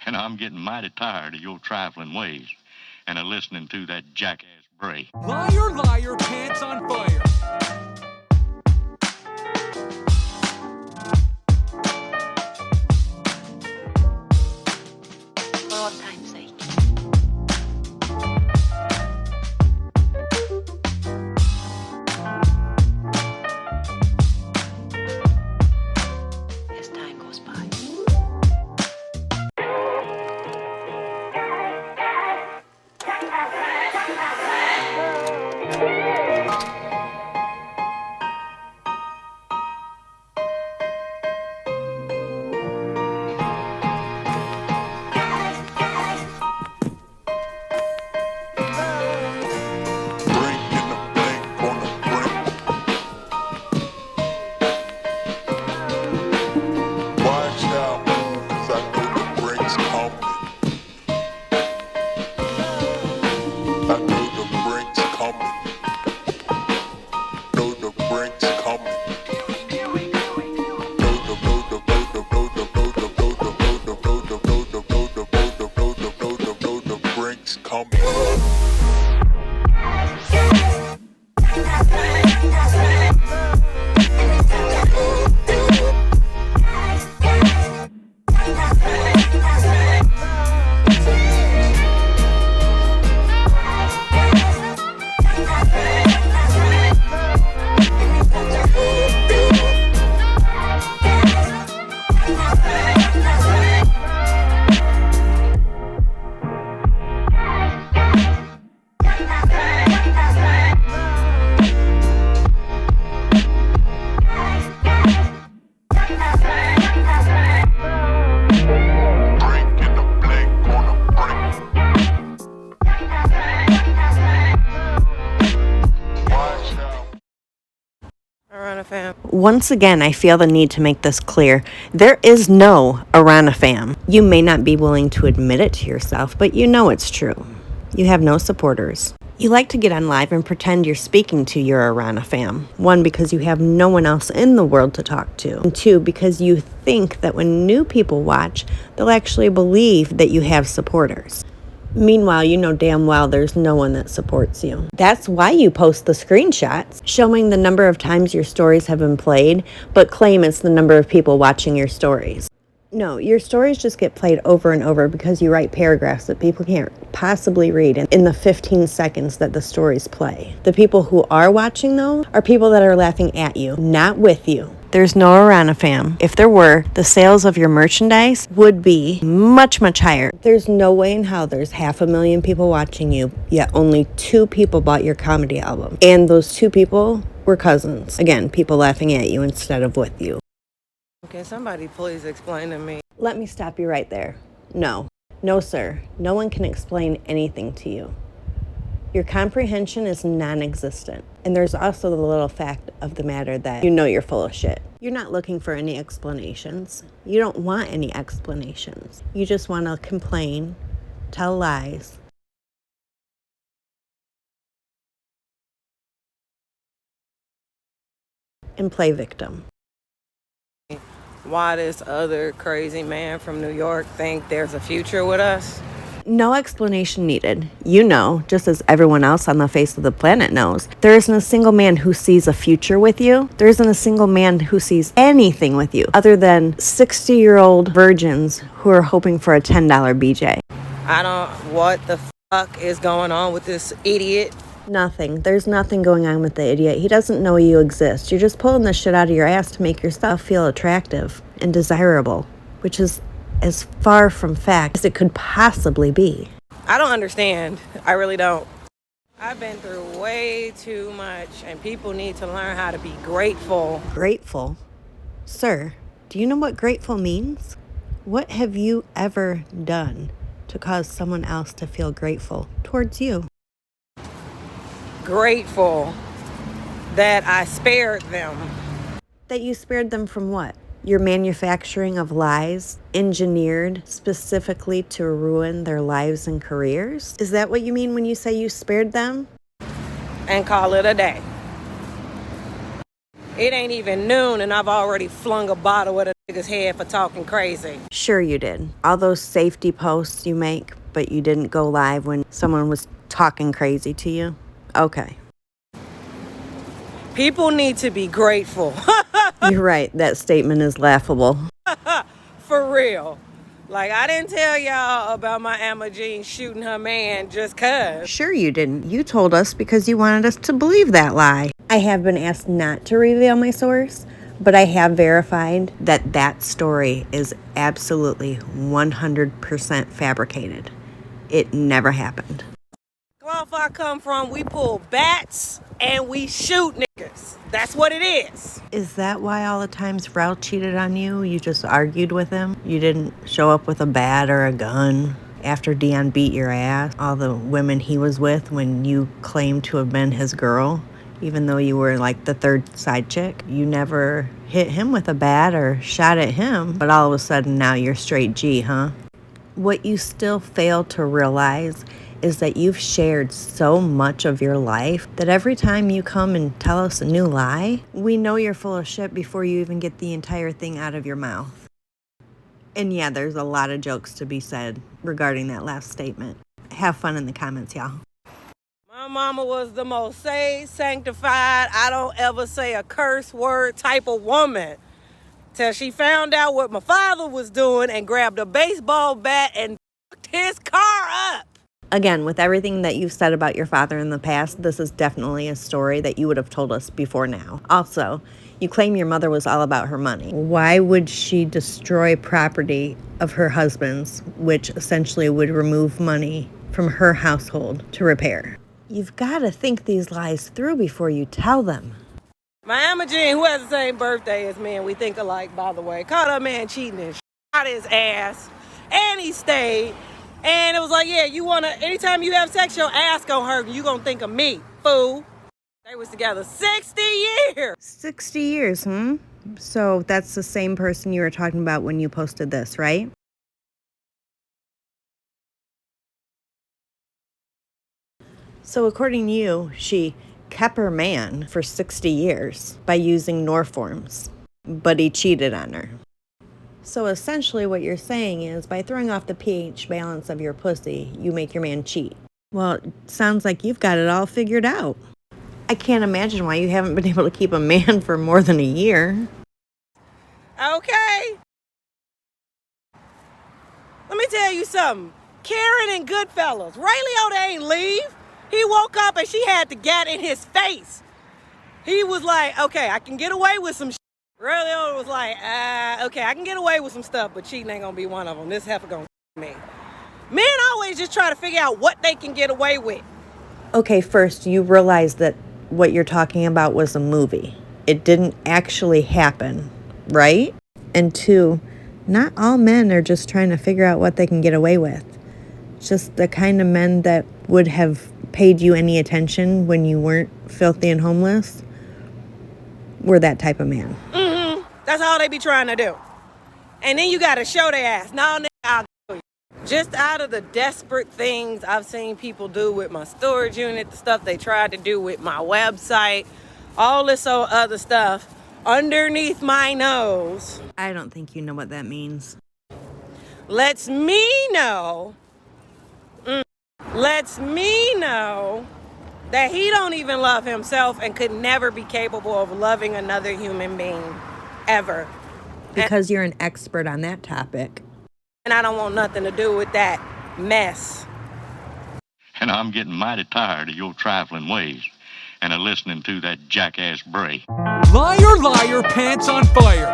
and I'm getting mighty tired of your trifling ways and of listening to that jackass Bray. Liar, liar, pants on fire. For old time's sake. As time goes by. Aarona fam. Once again, I feel the need to make this clear. There is no Aarona fam. You may not be willing to admit it to yourself, but you know it's true. You have no supporters. You like to get on live and pretend you're speaking to your Aarona fam. One, because you have no one else in the world to talk to. And two, because you think that when new people watch, they'll actually believe that you have supporters. Meanwhile, you know damn well there's no one that supports you. That's why you post the screenshots showing the number of times your stories have been played, but claim it's the number of people watching your stories. No, your stories just get played over and over because you write paragraphs that people can't possibly read in the 15 seconds that the stories play. The people who are watching, though, are people that are laughing at you, not with you. There's no Aarona fam. If there were, the sales of your merchandise would be much, much higher. There's no way in hell there's 500,000 people watching you, yet only 2 people bought your comedy album. And those 2 people were cousins. Again, people laughing at you instead of with you. Can somebody please explain to me? Let me stop you right there. No. No, sir. No one can explain anything to you. Your comprehension is non-existent. And there's also the little fact of the matter that you know you're full of shit. You're not looking for any explanations. You don't want any explanations. You just want to complain, tell lies, and play victim. Why this other crazy man from New York think there's a future with us? No explanation needed. You know, just as everyone else on the face of the planet knows, there isn't a single man who sees a future with you. There isn't a single man who sees anything with you other than 60-year-old virgins who are hoping for a $10 BJ. What the fuck is going on with this idiot? Nothing. There's nothing going on with the idiot. He doesn't know you exist. You're just pulling this shit out of your ass to make yourself feel attractive and desirable, which is as far from fact as it could possibly be. I don't understand. I really don't. I've been through way too much, and people need to learn how to be grateful. Grateful? Sir, do you know what grateful means? What have you ever done to cause someone else to feel grateful towards you? Grateful that I spared them. That you spared them from what? Your manufacturing of lies, engineered specifically to ruin their lives and careers? Is that what you mean when you say you spared them? And call it a day. It ain't even noon and I've already flung a bottle at a nigga's head for talking crazy. Sure you did. All those safety posts you make, but you didn't go live when someone was talking crazy to you? Okay. People need to be grateful. You're right. That statement is laughable. For real. Like, I didn't tell y'all about my Emma Jean shooting her man just cuz. Sure you didn't. You told us because you wanted us to believe that lie. I have been asked not to reveal my source, but I have verified that that story is absolutely 100% fabricated. It never happened. Off I come from, we pull bats and we shoot niggas. That's what it is. Is that why all the times Ralph cheated on you? You just argued with him? You didn't show up with a bat or a gun after Dion beat your ass? All the women he was with when you claimed to have been his girl, even though you were like the third side chick? You never hit him with a bat or shot at him, but all of a sudden now you're straight G, huh? What you still fail to realize is that you've shared so much of your life that every time you come and tell us a new lie, we know you're full of shit before you even get the entire thing out of your mouth. And yeah, there's a lot of jokes to be said regarding that last statement. Have fun in the comments, y'all. My mama was the most saved, sanctified, I don't ever say a curse word type of woman. Till she found out what my father was doing and grabbed a baseball bat and fucked his car up. Again, with everything that you've said about your father in the past, this is definitely a story that you would have told us before now. Also, you claim your mother was all about her money. Why would she destroy property of her husband's, which essentially would remove money from her household to repair? You've got to think these lies through before you tell them. My Emma Jean, who has the same birthday as me, and we think alike, by the way, caught her man cheating and shot his ass, and he stayed. And it was like, yeah, you want to, anytime you have sex, your ass gonna hurt, and you gonna think of me, fool. They was together 60 years. 60 years, So that's the same person you were talking about when you posted this, right? So according to you, she kept her man for 60 years by using Norforms, but he cheated on her. So essentially what you're saying is by throwing off the pH balance of your pussy, you make your man cheat. Well, it sounds like you've got it all figured out. I can't imagine why you haven't been able to keep a man for more than a year. Okay. Let me tell you something. Karen and Goodfellas, Ray Liotta ain't leave. He woke up and she had the gat in his face. He was like, okay, I can get away with some shit. Ray Liotta was like, okay, I can get away with some stuff, but cheating ain't gonna be one of them. This heifer gonna me. Men always just try to figure out what they can get away with. Okay, first, you realize that what you're talking about was a movie. It didn't actually happen, right? And two, not all men are just trying to figure out what they can get away with. Just the kind of men that would have paid you any attention when you weren't filthy and homeless were that type of man. That's all they be trying to do. And then you gotta show their ass. No, nigga, I'll kill you. Just out of the desperate things I've seen people do with my storage unit, the stuff they tried to do with my website, all this other stuff underneath my nose. I don't think you know what that means. Lets me know that he don't even love himself and could never be capable of loving another human being. Ever. Because you're an expert on that topic. And I don't want nothing to do with that mess. And I'm getting mighty tired of your trifling ways and of listening to that jackass bray. Liar, liar, pants on fire.